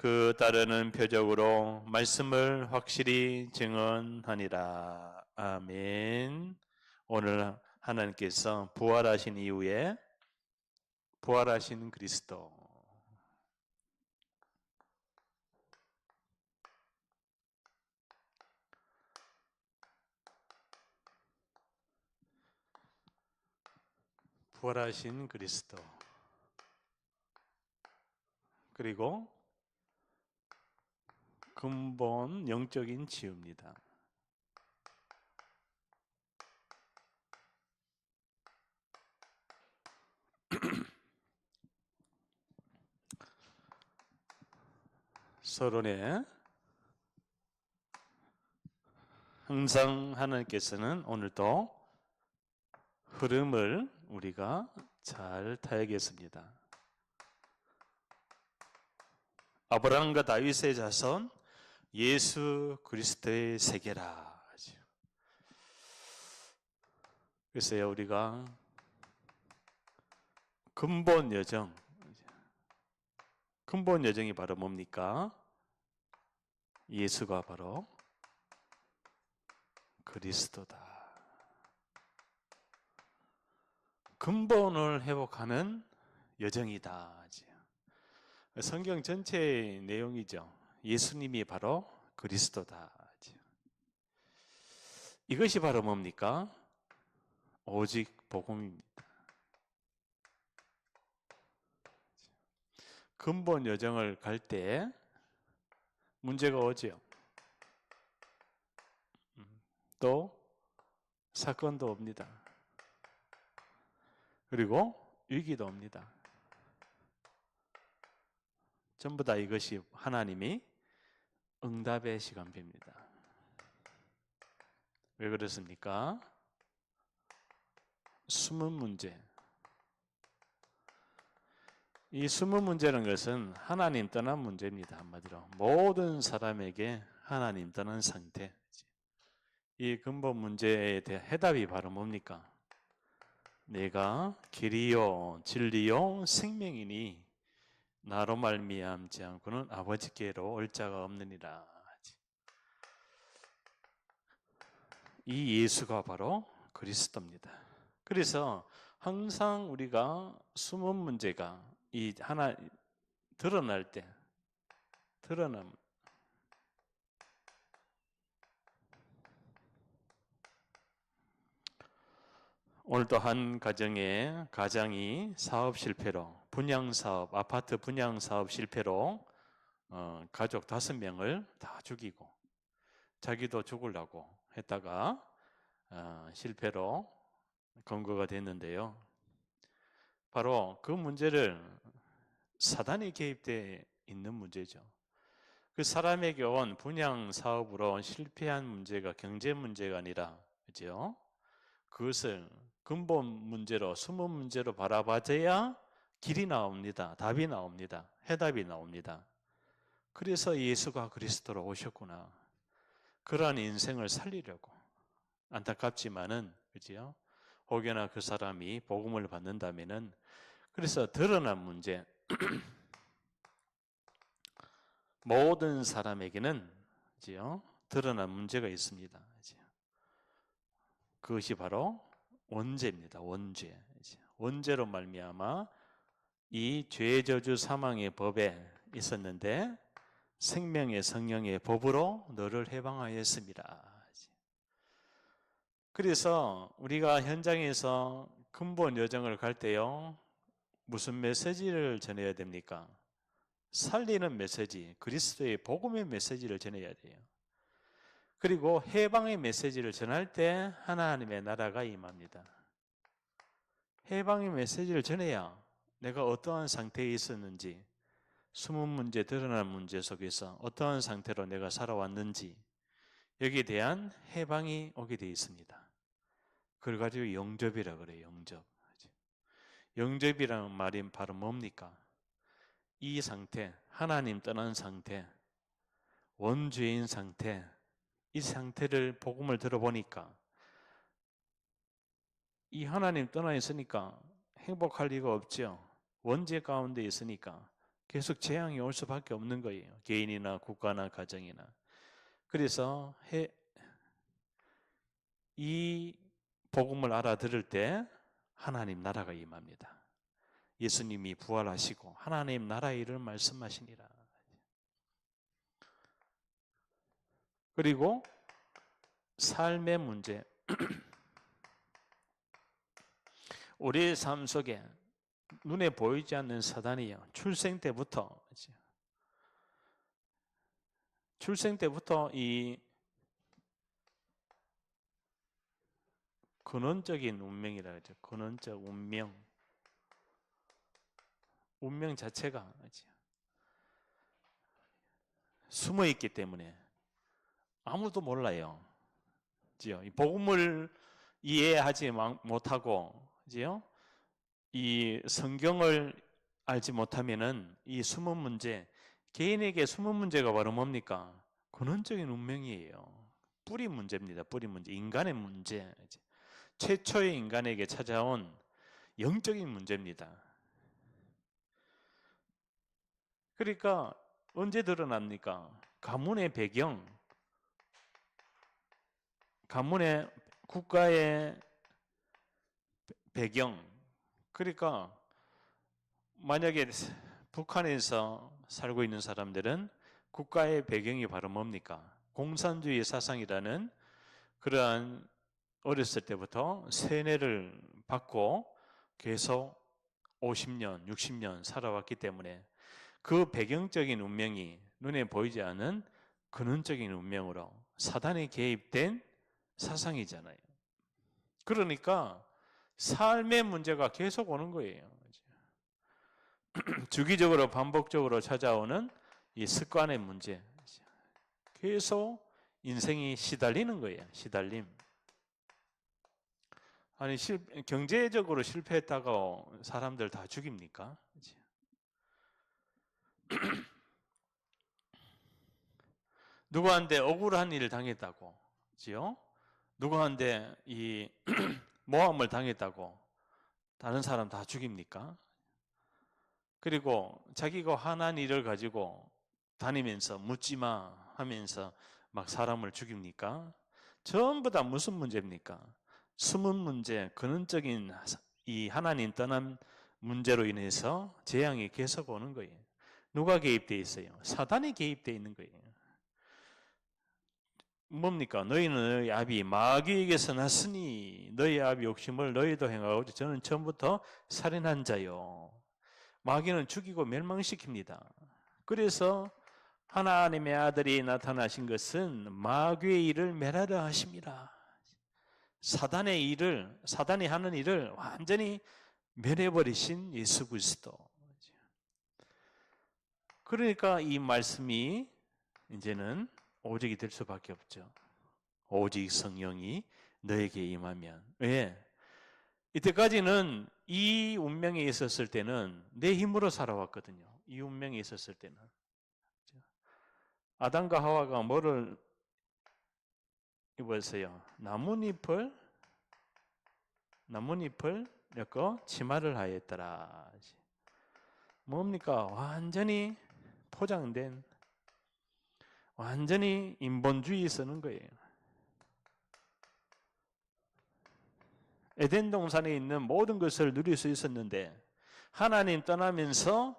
그 따르는 표적으로 말씀을 확실히 증언하니라. 아멘. 오늘 하나님께서 부활하신 이후에 부활하신 그리스도, 부활하신 그리스도, 그리고 근본 영적인 치유입니다. 서론에 항상 하나님께서는 오늘도 흐름을 우리가 잘 타야겠습니다. 아브라함과 다윗의 자손 예수 그리스도의 세계라. 그래서요, 우리가 근본 여정이 바로 뭡니까? 예수가 바로 그리스도다. 근본을 회복하는 여정이다. 성경 전체의 내용이죠. 예수님이 바로 그리스도다. 이것이 바로 뭡니까? 오직 복음입니다. 근본 여정을 갈 때 문제가 오죠. 또 사건도 옵니다. 그리고 위기도 옵니다. 전부 다 이것이 하나님이 응답의 시간표입니다. 왜 그렇습니까? 숨은 문제. 이 숨은 문제라는 것은 하나님 떠난 문제입니다. 한마디로 모든 사람에게 하나님 떠난 상태. 이 근본 문제에 대한 해답이 바로 뭡니까? 내가 길이요 진리요 생명이니 나로 말미암지 않고는 아버지께로 올 자가 없느니라. 이 예수가 바로 그리스도입니다. 그래서 항상 우리가 숨은 문제가 이 하나 드러날 때 오늘도 한 가정의 가장이 사업 실패로 분양사업, 아파트 분양사업 실패로 가족 5명을 다 죽이고 자기도 죽으려고 했다가 실패로 검거가 됐는데요. 바로 그 문제를 사단이 개입되어 있는 문제죠. 그 사람에게 온 분양사업으로 실패한 문제가 경제 문제가 아니라, 그죠? 그것을 근본 문제로, 숨은 문제로 바라봐줘야 길이 나옵니다. 답이 나옵니다. 해답이 나옵니다. 그래서 예수가 그리스도로 오셨구나. 그러한 인생을 살리려고. 안타깝지만은, 그죠? 혹여나 그 사람이 복음을 받는다면은, 그래서 드러난 문제, 모든 사람에게는, 그죠? 드러난 문제가 있습니다. 그것이 바로 원죄입니다. 원죄. 원죄로 말미암아 이 죄 저주 사망의 법에 있었는데 생명의 성령의 법으로 너를 해방하였습니다. 그래서 우리가 현장에서 근본 여정을 갈 때요, 무슨 메시지를 전해야 됩니까? 살리는 메시지, 그리스도의 복음의 메시지를 전해야 돼요. 그리고 해방의 메시지를 전할 때 하나님의 나라가 임합니다. 해방의 메시지를 전해야 내가 어떠한 상태에 있었는지, 숨은 문제, 드러난 문제 속에서 어떠한 상태로 내가 살아왔는지 여기에 대한 해방이 오게 되어 있습니다. 그걸 가지고 영접이라 그래요. 영접. 영접이라는 말이 바로 뭡니까? 이 상태, 하나님 떠난 상태, 원죄인 상태, 이 상태를 복음을 들어보니까 이 하나님 떠나 있으니까 행복할 리가 없죠. 원죄 가운데 있으니까 계속 재앙이 올 수밖에 없는 거예요. 개인이나 국가나 가정이나. 그래서 이 복음을 알아들을 때 하나님 나라가 임합니다. 예수님이 부활하시고 하나님 나라의 일을 말씀하시니라. 그리고 삶의 문제. 우리의 삶 속에 눈에 보이지 않는 사단이요. 출생 때부터 이 근원적인 운명이라 하죠. 근원적 운명. 운명 자체가 숨어 있기 때문에 아무도 몰라요. 이 복음을 이해하지 못하고, 이 성경을 알지 못하면은 이 숨은 문제, 개인에게 숨은 문제가 바로 뭡니까? 근원적인 운명이에요. 뿌리 문제입니다. 뿌리 문제, 인간의 문제. 최초의 인간에게 찾아온 영적인 문제입니다. 그러니까 언제 드러납니까? 가문의 배경, 가문의 국가의 배경. 그러니까 만약에 북한에서 살고 있는 사람들은 국가의 배경이 바로 뭡니까? 공산주의 사상이라는 그러한 어렸을 때부터 세뇌를 받고 계속 50년, 60년 살아왔기 때문에 그 배경적인 운명이 눈에 보이지 않는 근원적인 운명으로 사단이 개입된 사상이잖아요. 그러니까 삶의 문제가 계속 오는 거예요. 주기적으로 반복적으로 찾아오는 이 습관의 문제. 계속 인생이 시달리는 거예요. 시달림. 아니 경제적으로 실패했다고 사람들 다 죽입니까? 누구한테 억울한 일을 당했다고, 그죠? 누구한테 이 모함을 당했다고 다른 사람 다 죽입니까? 그리고 자기가 화난 일을 가지고 다니면서 묻지마 하면서 막 사람을 죽입니까? 전부 다 무슨 문제입니까? 숨은 문제, 근원적인 이 하나님 떠난 문제로 인해서 재앙이 계속 오는 거예요. 누가 개입되어 있어요? 사단이 개입되어 있는 거예요. 뭡니까? 너희는 너희 아비 마귀에게서 났으니 너희 아비 욕심을 너희도 행하고 저는 처음부터 살인한 자요. 마귀는 죽이고 멸망시킵니다. 그래서 하나님의 아들이 나타나신 것은 마귀의 일을 멸하려 하심이라. 사단의 일을, 사단이 하는 일을 완전히 멸해버리신 예수 그리스도. 그러니까 이 말씀이 이제는 오직이 될 수밖에 없죠. 오직 성령이 너에게 임하면. 왜? 이때까지는 이 운명에 있었을 때는 내 힘으로 살아왔거든요. 이 운명에 있었을 때는. 아담과 하와가 뭐를 입었어요? 나뭇잎을 엮어 치마를 하였더라. 뭡니까? 완전히 포장된, 완전히 인본주의 쓰는 거예요. 에덴 동산에 있는 모든 것을 누릴 수 있었는데 하나님 떠나면서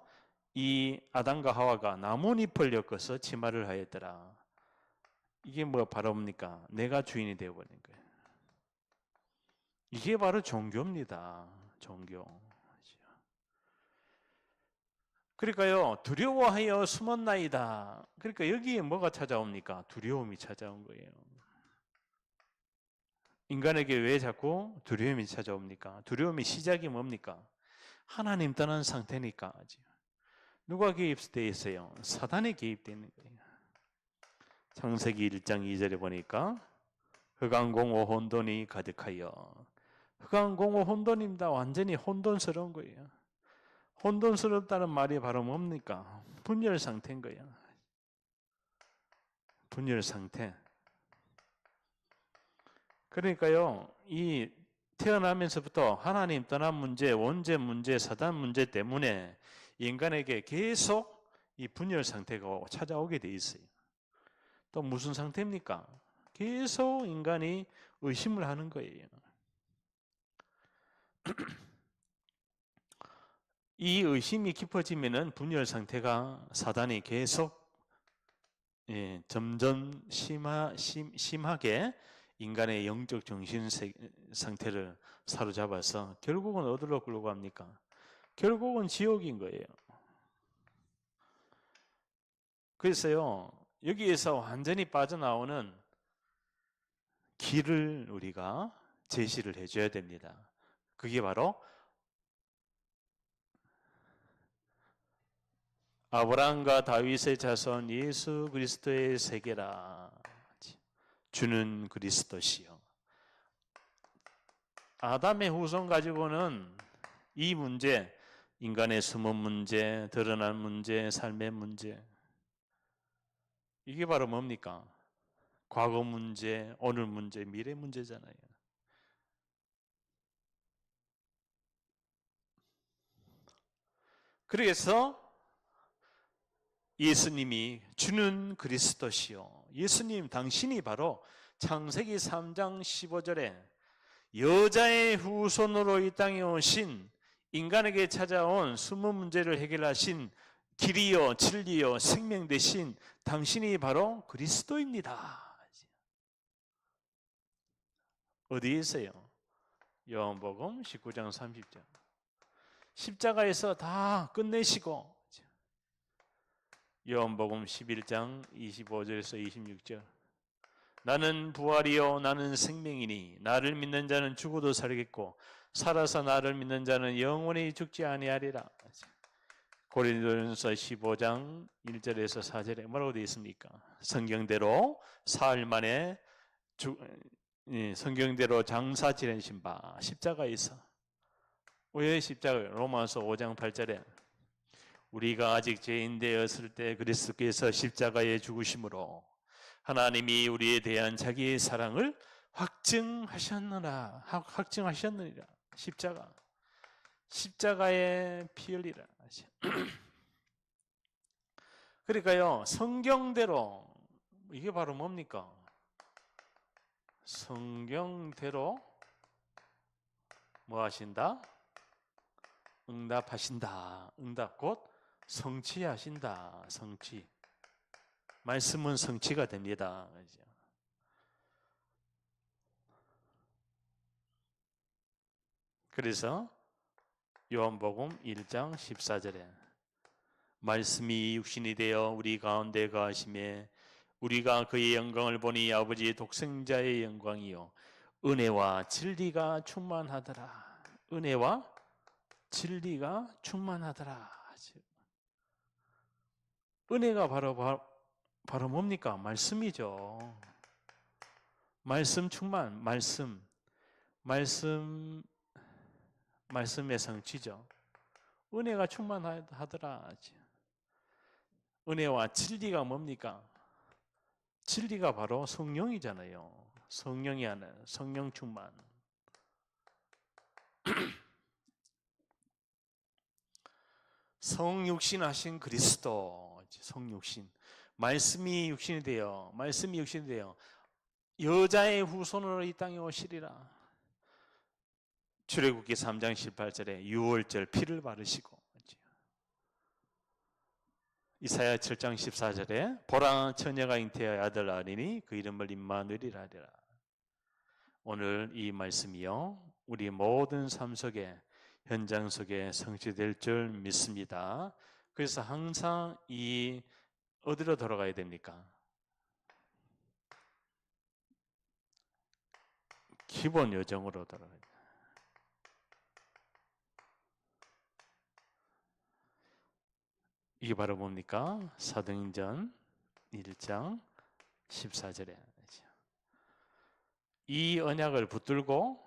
이 아담과 하와가 나뭇잎을 엮어서 치마를 하였더라. 이게 뭐 바로 뭡니까? 내가 주인이 되어버린 거예요. 이게 바로 종교입니다. 종교. 그러니까요, 두려워하여 숨었나이다. 그러니까 여기에 뭐가 찾아옵니까? 두려움이 찾아온 거예요. 인간에게 왜 자꾸 두려움이 찾아옵니까? 두려움의 시작이 뭡니까? 하나님 떠난 상태니까. 누가 개입되어 있어요? 사단이 개입되어 있는 거예요. 창세기 1장 2절에 보니까 흑암공허 혼돈이 가득하여. 흑암공허 혼돈입니다. 완전히 혼돈스러운 거예요. 혼돈스럽다는 말이 바로 뭡니까? 분열 상태인 거예요. 분열 상태. 그러니까요, 이 태어나면서부터 하나님 떠난 문제, 원죄 문제, 사단 문제 때문에 인간에게 계속 이 분열 상태가 찾아오게 돼 있어요. 또 무슨 상태입니까? 계속 인간이 의심을 하는 거예요. 이 의심이 깊어지면은 분열 상태가 사단이 계속 점점 심하게 인간의 영적 정신 상태를 사로잡아서 결국은 어디로 끌고 갑니까? 결국은 지옥인 거예요. 그래서요, 여기에서 완전히 빠져나오는 길을 우리가 제시를 해줘야 됩니다. 그게 바로 아브라함과 다윗의 자손 예수 그리스도의 세계라. 주는 그리스도시요. 아담의 후손 가지고는 이 문제, 인간의 숨은 문제, 드러난 문제, 삶의 문제, 이게 바로 뭡니까? 과거 문제, 오늘 문제, 미래 문제잖아요. 그래서 예수님이 주는 그리스도시요. 예수님 당신이 바로 창세기 3장 15절에 여자의 후손으로 이 땅에 오신, 인간에게 찾아온 숨은 문제를 해결하신 길이요 진리요 생명 되신 당신이 바로 그리스도입니다. 어디에 있어요? 요한복음 19장 30절. 십자가에서 다 끝내시고, 요한복음 11장 25절에서 26절. 나는 부활이요 나는 생명이니 나를 믿는 자는 죽어도 살겠고 살아서 나를 믿는 자는 영원히 죽지 아니하리라. 고린도전서 15장 1절에서 4절에 뭐라고 되어 있습니까? 성경대로 사흘 만에 성경대로 장사 지내신 바 십자가에서. 왜 십자가요? 로마서 5장 8절에 우리가 아직 죄인 되었을 때 그리스도께서 십자가에 죽으심으로 하나님이 우리에 대한 자기의 사랑을 확증하셨느니라. 십자가에 피 흘리라. 그러니까요, 성경대로, 이게 바로 뭡니까? 성경대로 뭐 하신다? 응답하신다. 응답 곧 성취하신다. 성취. 말씀은 성취가 됩니다. 그래서 요한복음 1장 14절에 말씀이 육신이 되어 우리 가운데 거하심에 우리가 그의 영광을 보니 아버지의 독생자의 영광이요 은혜와 진리가 충만하더라. 은혜와 진리가 충만하더라. 은혜가 바로 뭡니까? 말씀이죠. 말씀 충만, 말씀의 성취죠. 은혜가 충만하더라. 은혜와 진리가 뭡니까? 진리가 바로 성령이잖아요. 성령이 하는 성령 충만. 성육신 하신 그리스도, 성육신. 말씀이 육신이 되어 여자의 후손으로 이 땅에 오시리라. 출애굽기 3장 18절에 유월절 피를 바르시고, 이사야 7장 14절에 보라 처녀가 잉태하여 아들 낳으리니 그 이름을 임마누엘이라 하리라. 오늘 이 말씀이요 우리 모든 삶 속에 현장 속에 성취될 줄 믿습니다. 그래서 항상 이 어디로 돌아가야 됩니까? 기본 요정으로 돌아가야 돼요. 이게 바로 뭡니까? 사도행전 1장 14절에 이 언약을 붙들고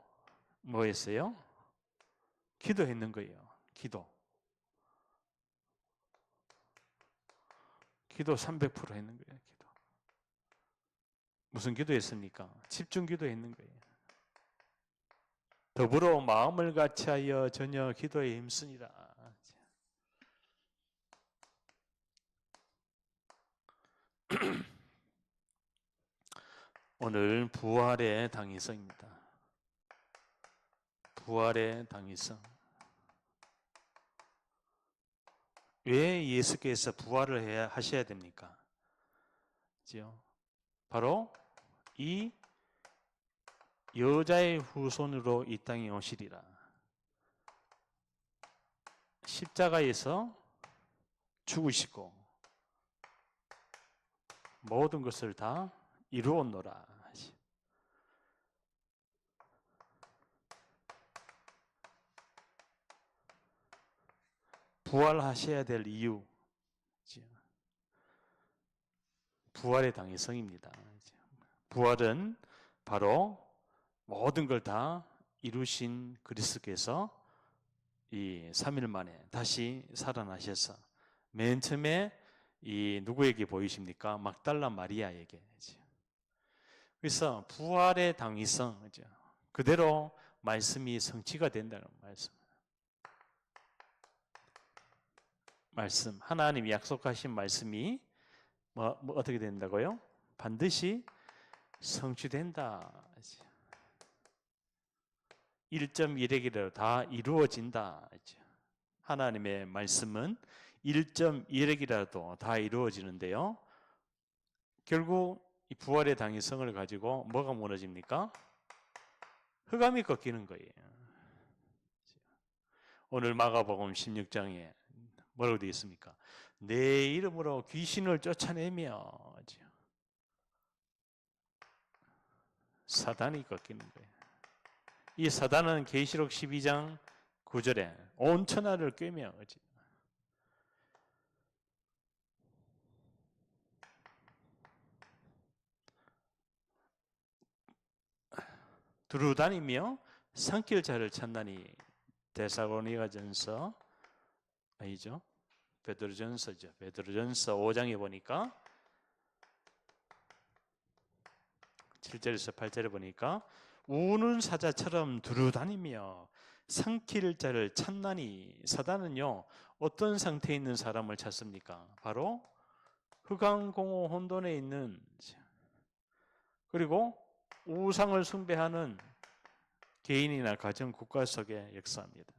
뭐 했어요? 기도했는 거예요. 기도 300% 했는 거예요. 기도. 무슨 기도했습니까? 집중 기도했는 거예요. 더불어 마음을 같이하여 전혀 기도에 힘쓰니라. 오늘 부활의 당위성입니다. 부활의 당위성. 왜 예수께서 부활을 하셔야 됩니까? 바로 이 여자의 후손으로 이 땅에 오시리라. 십자가에서 죽으시고 모든 것을 다 이루었노라. 부활하셔야 될 이유, 부활의 당위성입니다. 부활은 바로 모든 걸 다 이루신 그리스도께서 이 3일 만에 다시 살아나셔서 맨 처음에 이 누구에게 보이십니까? 막달라 마리아에게. 그래서 부활의 당위성, 그대로 말씀이 성취가 된다는 말씀. 하나님이 약속하신 말씀이 뭐 어떻게 된다고요? 반드시 성취된다. 1.1핵이라도 다 이루어진다. 하나님의 말씀은 1.1핵이라도 다 이루어지는데요. 결국 이 부활의 당위성을 가지고 뭐가 무너집니까? 흑암이 꺾이는 거예요. 오늘 마가복음 16장에 뭐라고 되어 있습니까? 내 이름으로 귀신을 쫓아내며 사단이 꺾이는 거예요. 이 사단은 계시록 12장 9절에 온 천하를 꿰며 두루 다니며 삼킬 자를 찾나니. 데살로니가전서 아니죠? 베드로전서죠. 베드로전서 5장에 보니까 7절에서 8절에 보니까 우는 사자처럼 두루 다니며 삼킬 자를 찾나니. 사단은요, 어떤 상태에 있는 사람을 찾습니까? 바로 흑암공허 혼돈에 있는, 그리고 우상을 숭배하는 개인이나 가정, 국가 속에 역사합니다.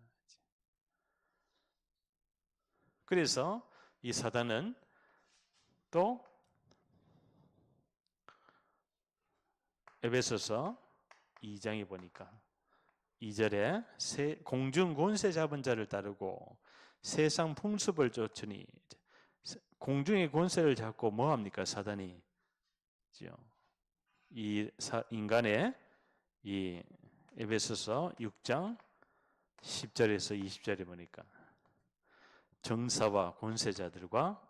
그래서 이 사단은 또 에베소서 2장에 보니까 2절에 공중 권세 잡은 자를 따르고 세상 풍습을 쫓으니. 공중의 권세를 잡고 뭐 합니까? 사단이 이 인간의 이 에베소서 6장 10절에서 20절에 보니까 정사와 권세자들과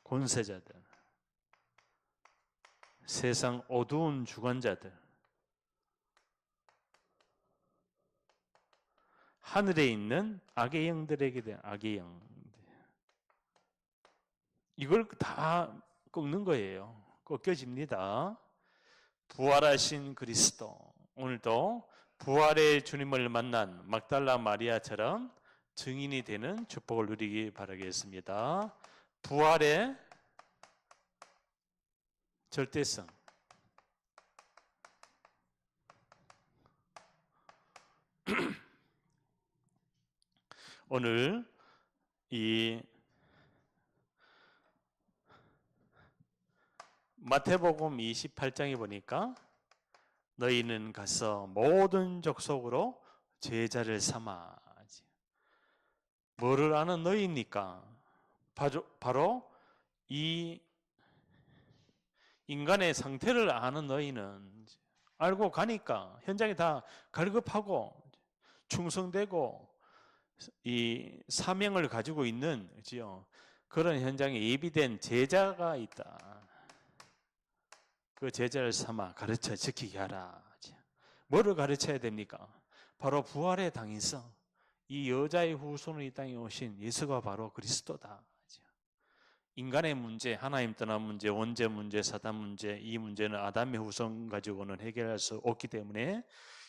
권세자들, 세상 어두운 주관자들, 하늘에 있는 악의 영들에게 대한 악의 영, 이걸 다 꺾는 거예요. 꺾여집니다. 부활하신 그리스도, 오늘도 부활의 주님을 만난 막달라 마리아처럼 증인이 되는 축복을 누리기 바라겠습니다. 부활의 절대성. 오늘 이 마태복음 28장에 보니까 너희는 가서 모든 족속으로 제자를 삼아. 뭐를 아는 너희입니까? 바로 이 인간의 상태를 아는 너희는 알고 가니까 현장에 다 갈급하고 충성되고 이 사명을 가지고 있는 그런 현장에 예비된 제자가 있다. 그 제자를 삼아 가르쳐 지키게 하라. 뭐를 가르쳐야 됩니까? 바로 부활의 당위성. 이 여자의 후손으로 이 땅에 오신 예수가 바로 그리스도다. 인간의 문제, 하나님 떠난 문제, 원죄 문제, 사단 문제, 이 문제는 아담의 후손 가지고는 해결할 수 없기 때문에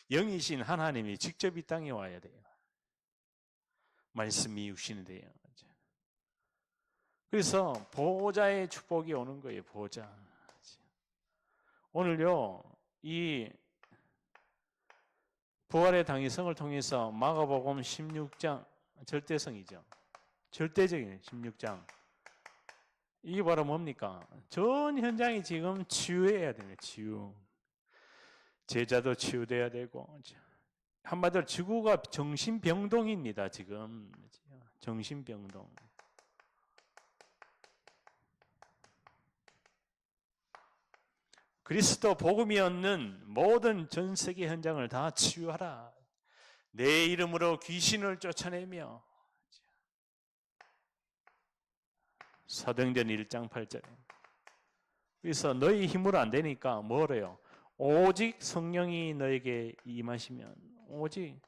영이신 하나님이 직접 이 땅에 와야 돼요. 말씀이 육신이 돼요. 그래서 보호자의 축복이 오는 거예요. 보호자. 오늘요, 이 부활의 당위성을 통해서 마가복음 16장, 절대성이죠. 절대적인 16장. 이게 바로 뭡니까? 전 현장이 지금 치유해야 되는 치유. 제자도 치유돼야 되고, 한마디로 지구가 정신병동입니다. 지금 정신병동. 그리스도 복음이 얻는 모든 전 세계 현장을 다 치유하라. 내 이름으로 귀신을 쫓아내며. 사도행전 1장 8절에. 그래서 너희 힘으로 안 되니까 뭐래요? 오직 성령이 너에게 임하시면 오직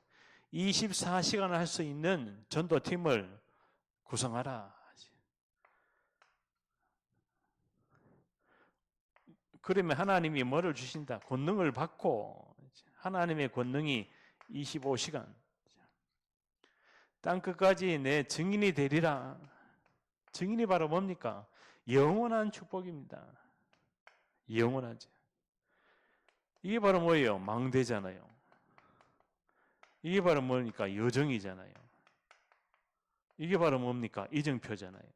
24시간 할 수 있는 전도팀을 구성하라. 그러면 하나님이 뭐를 주신다? 권능을 받고 하나님의 권능이 25시간 땅끝까지 내 증인이 되리라. 증인이 바로 뭡니까? 영원한 축복입니다. 영원하죠. 이게 바로 뭐예요? 망대잖아요. 이게 바로 뭡니까? 여정이잖아요. 이게 바로 뭡니까? 이정표잖아요.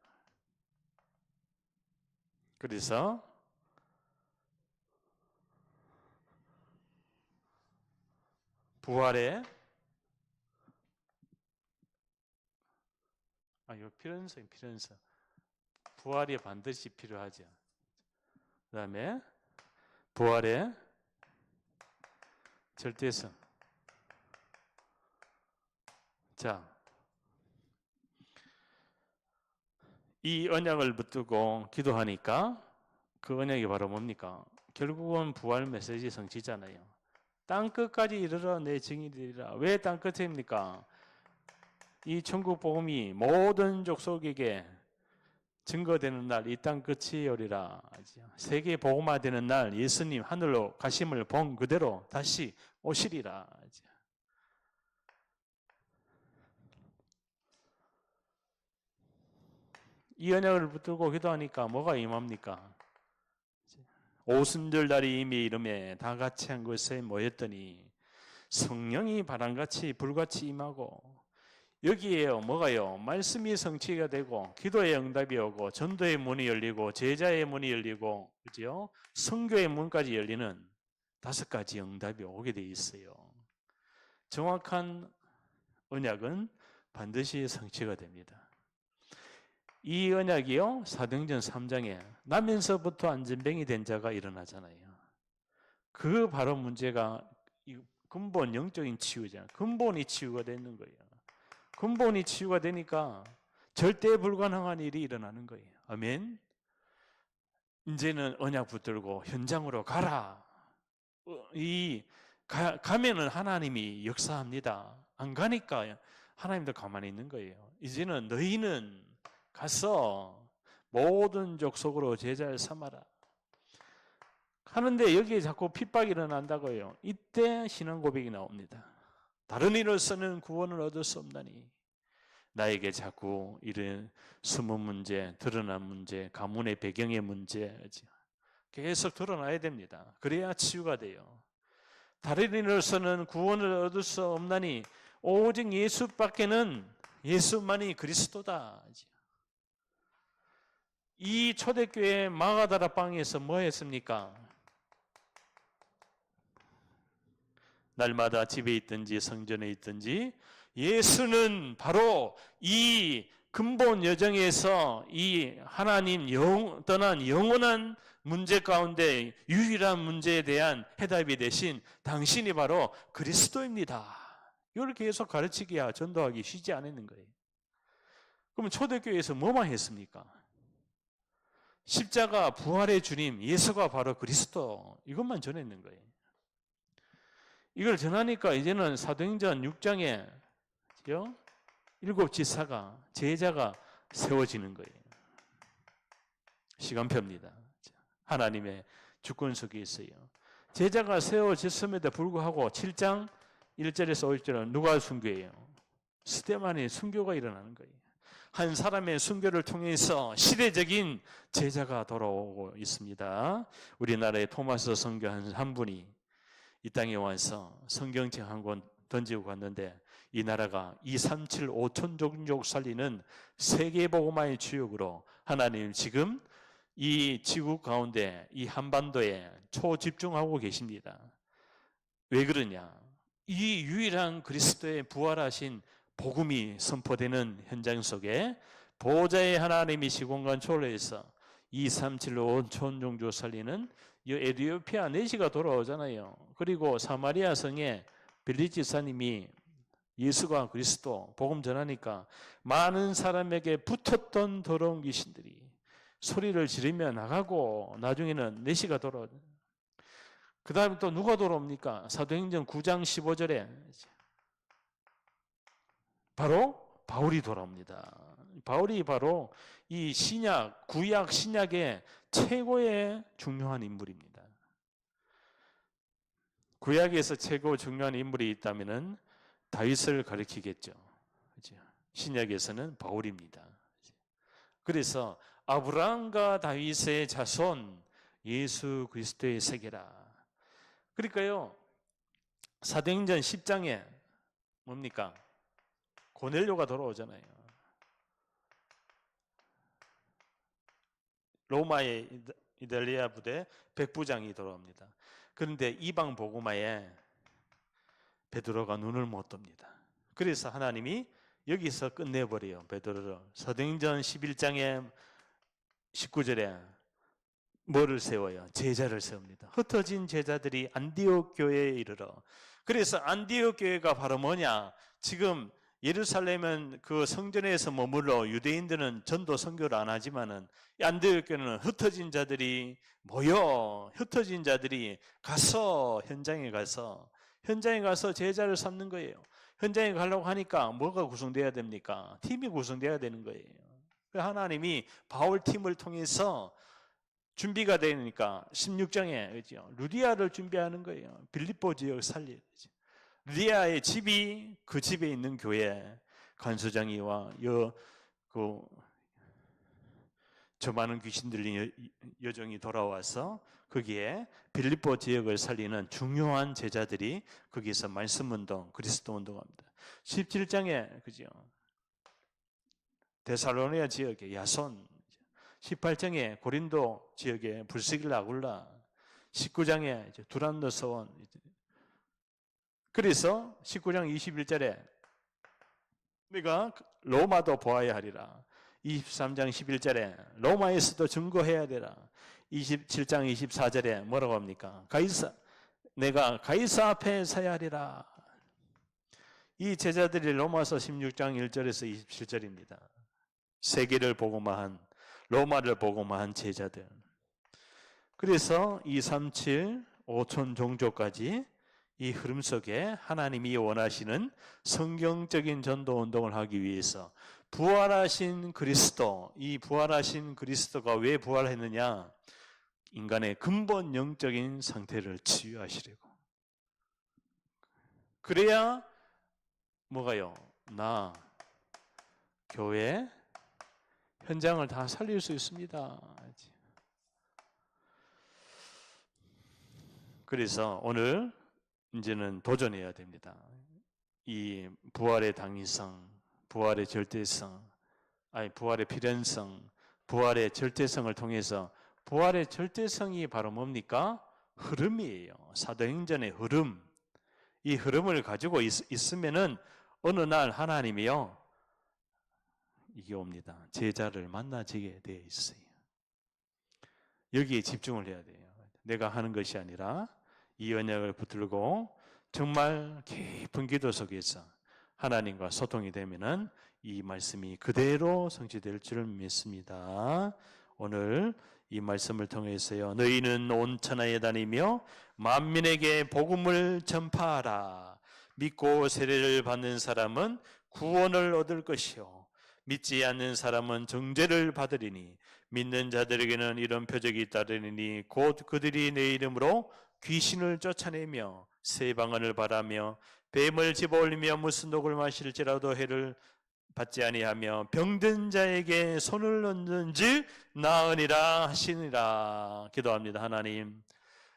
그래서 부활의 요 필연성. 부활이 반드시 필요하죠. 그 다음에 부활의 절대성. 자, 이 언약을 붙들고 기도하니까 그 언약이 바로 뭡니까? 결국은 부활 메시지 성취잖아요. 땅끝까지 이르러 내 증인이 되리라. 왜 땅끝입니까? 이 천국 복음이 모든 족속에게 증거되는 날, 이 땅끝이 오리라. 세계 복음화되는 날, 예수님 하늘로 가심을 본 그대로 다시 오시리라. 이 언약을 붙들고 기도하니까 뭐가 임합니까? 오순절날이 이미 이름에 다 같이 한 곳에 모였더니 성령이 바람같이 불같이 임하고, 여기에요 뭐가요? 말씀이 성취가 되고 기도의 응답이 오고 전도의 문이 열리고 제자의 문이 열리고, 그죠? 선교의 문까지 열리는 5가지 응답이 오게 돼 있어요. 정확한 언약은 반드시 성취가 됩니다. 이 언약이요, 사도행전 3장에 나면서부터 안전병이 된 자가 일어나잖아요. 그 바로 문제가 근본 영적인 치유잖아요. 근본이 치유가 되는 거예요. 근본이 치유가 되니까 절대 불가능한 일이 일어나는 거예요. 아멘. 이제는 언약 붙들고 현장으로 가라. 가면은 하나님이 역사합니다. 안 가니까 하나님도 가만히 있는 거예요. 이제는 너희는 가서 모든 족속으로 제자를 삼아라 하는데, 여기에 자꾸 핍박이 일어난다고요. 이때 신앙 고백이 나옵니다. 다른 이로서는 구원을 얻을 수 없나니 나에게 자꾸 이런 숨은 문제, 드러난 문제, 가문의 배경의 문제 계속 드러나야 됩니다. 그래야 치유가 돼요. 다른 이로서는 구원을 얻을 수 없나니 오직 예수만이 그리스도다. 이 초대교회 마가다라 방에서 뭐 했습니까? 날마다 집에 있든지 성전에 있든지 예수는 바로 이 근본 여정에서 이 하나님 떠난 영원한 문제 가운데 유일한 문제에 대한 해답이 되신 당신이 바로 그리스도입니다. 이걸 계속 가르치기야 전도하기 쉬지 않았는 거예요. 그러면 초대교회에서 뭐만 했습니까? 십자가 부활의 주님 예수가 바로 그리스도, 이것만 전했는 거예요. 이걸 전하니까 이제는 사도행전 6장에 7 지사가, 제자가 세워지는 거예요. 시간표입니다. 하나님의 주권 속에 있어요. 제자가 세워졌음에도 불구하고 7장 1절에서 5절은 누가 순교해요? 스데반의 순교가 일어나는 거예요. 한 사람의 순교를 통해서 시대적인 제자가 돌아오고 있습니다. 우리나라의 토마스 선교한 한 분이 이 땅에 와서 성경책 한 권 던지고 갔는데 이 나라가 237 5천 종족 살리는 세계복음화의 주역으로 하나님 지금 이 지구 가운데 이 한반도에 초집중하고 계십니다. 왜 그러냐? 이 유일한 그리스도의 부활하신 복음이 선포되는 현장 속에 보호자의 하나님이 시공간 초월해서 237 5천 종족 살리는 이 에티오피아 내시가 돌아오잖아요. 그리고 사마리아 성에 빌리 집사님이 예수가 그리스도 복음 전하니까 많은 사람에게 붙었던 더러운 귀신들이 소리를 지르며 나가고 나중에는 내시가 돌아오죠. 그 다음에 또 누가 돌아옵니까? 사도행전 9장 15절에 바로 바울이 돌아옵니다. 바울이 바로 이 신약, 구약 신약의 최고의 중요한 인물입니다. 구약에서 최고 중요한 인물이 있다면 다윗을 가리키겠죠. 신약에서는 바울입니다. 그래서 아브라함과 다윗의 자손 예수 그리스도의 세계라. 그러니까요, 사도행전 10장에 뭡니까? 고넬료가 돌아오잖아요. 로마의 이탈리아 부대 백부장이 돌아옵니다. 그런데 이방 복음화에 베드로가 눈을 못 뜹니다. 그래서 하나님이 여기서 끝내버려요. 베드로를. 사도행전 11장에 19절에 뭐를 세워요? 제자를 세웁니다. 흩어진 제자들이 안디옥 교회에 이르러. 그래서 안디옥 교회가 바로 뭐냐? 지금 예루살렘은 그 성전에서 머물러 유대인들은 전도 선교를 안 하지만은 안디옥 교회는 흩어진 자들이 모여 흩어진 자들이 가서 현장에 가서 제자를 삼는 거예요. 현장에 가려고 하니까 뭐가 구성돼야 됩니까? 팀이 구성돼야 되는 거예요. 하나님이 바울 팀을 통해서 준비가 되니까 16장에 그죠? 루디아를 준비하는 거예요. 빌립보 지역 살리죠. 루디아의 집이 그 집에 있는 교회 간수장이와 저 많은 귀신 들린 여종이 돌아와서 거기에 빌립보 지역을 살리는 중요한 제자들이 거기서 말씀 운동, 그리스도 운동합니다. 17장에 그죠? 데살로니가 지역의 야손, 18장에 고린도 지역의 불스길라 아굴라, 19장에 두란노 서원. 그래서 19장 21절에 내가 로마도 보아야 하리라. 23장 11절에 로마에서도 증거해야 되라. 27장 24절에 뭐라고 합니까? 내가 가이사 앞에 서야 하리라. 이 제자들이 로마서 16장 1절에서 27절입니다. 세계를 복음화한, 로마를 복음화한 제자들. 그래서 237 5천 종족까지 이 흐름 속에 하나님이 원하시는 성경적인 전도 운동을 하기 위해서 부활하신 그리스도, 이 부활하신 그리스도가 왜 부활했느냐? 인간의 근본 영적인 상태를 치유하시려고. 그래야 뭐가요? 나, 교회, 현장을 다 살릴 수 있습니다. 그래서 오늘 이제는 도전해야 됩니다. 이 부활의 당위성, 부활의 절대성, 부활의 필연성, 부활의 절대성을 통해서 부활의 절대성이 바로 뭡니까? 흐름이에요. 사도행전의 흐름. 이 흐름을 가지고 있으면은 어느 날 하나님이요 이게 옵니다. 제자를 만나지게 되어 있어요. 여기에 집중을 해야 돼요. 내가 하는 것이 아니라 이 언약을 붙들고 정말 깊은 기도 속에서 하나님과 소통이 되면은 이 말씀이 그대로 성취될 줄 믿습니다. 오늘 이 말씀을 통해서요. 너희는 온 천하에 다니며 만민에게 복음을 전파하라. 믿고 세례를 받는 사람은 구원을 얻을 것이요 믿지 않는 사람은 정죄를 받으리니 믿는 자들에게는 이런 표적이 따르리니 곧 그들이 내 이름으로 귀신을 쫓아내며 새 방언을 바라며 뱀을 집어올리며 무슨 독을 마실지라도 해를 받지 아니하며 병든 자에게 손을 얹은즉 나으니라 하시니라. 기도합니다. 하나님,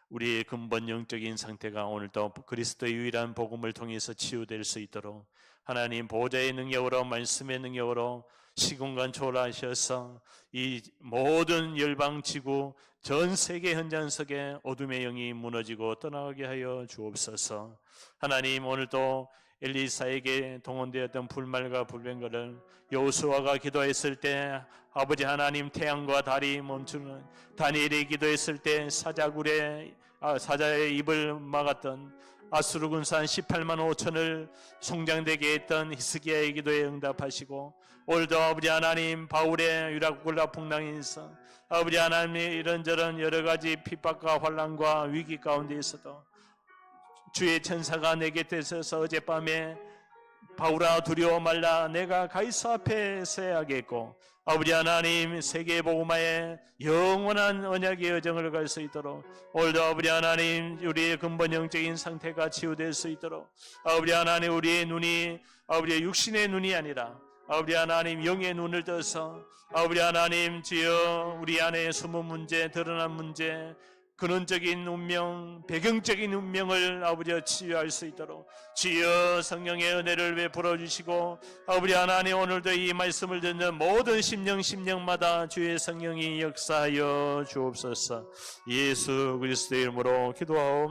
우리의 근본 영적인 상태가 오늘도 그리스도의 유일한 복음을 통해서 치유될 수 있도록 하나님 보좌의 능력으로, 말씀의 능력으로 시공간 초월하셔서 이 모든 열방지구 전 세계 현장 속에 어둠의 영이 무너지고 떠나가게 하여 주옵소서. 하나님, 오늘도 엘리사에게 동원되었던 불말과 불병거를 여호수아가 기도했을 때 아버지 하나님 태양과 달이 멈추는, 다니엘이 기도했을 때 사자의 입을 막았던, 아수르 군산 18만 5천을 송장되게 했던 히스기야의 기도에 응답하시고, 오늘도 아버지 하나님 바울의 유라굴라 풍랑에서 아버지 하나님의 이런저런 여러 가지 핍박과 환난과 위기 가운데 있어도 주의 천사가 내 곁에 서서 어젯밤에 바울아 두려워 말라, 내가 가이사 앞에 서야겠고 아버지 하나님 세계 복음화에 영원한 언약의 여정을 갈 수 있도록 오늘도 아버지 하나님 우리의 근본 영적인 상태가 치유될 수 있도록 아버지 하나님 우리의 눈이 아버지 육신의 눈이 아니라 아버지 하나님 영의 눈을 떠서 아버지 하나님 주여 우리 안에 숨은 문제, 드러난 문제, 근원적인 운명, 배경적인 운명을 아버지 치유할 수 있도록 주여 성령의 은혜를 베풀어 주시고 아버지 하나님 오늘도 이 말씀을 듣는 모든 심령마다 주의 성령이 역사하여 주옵소서. 예수 그리스도의 이름으로 기도하옵나이다.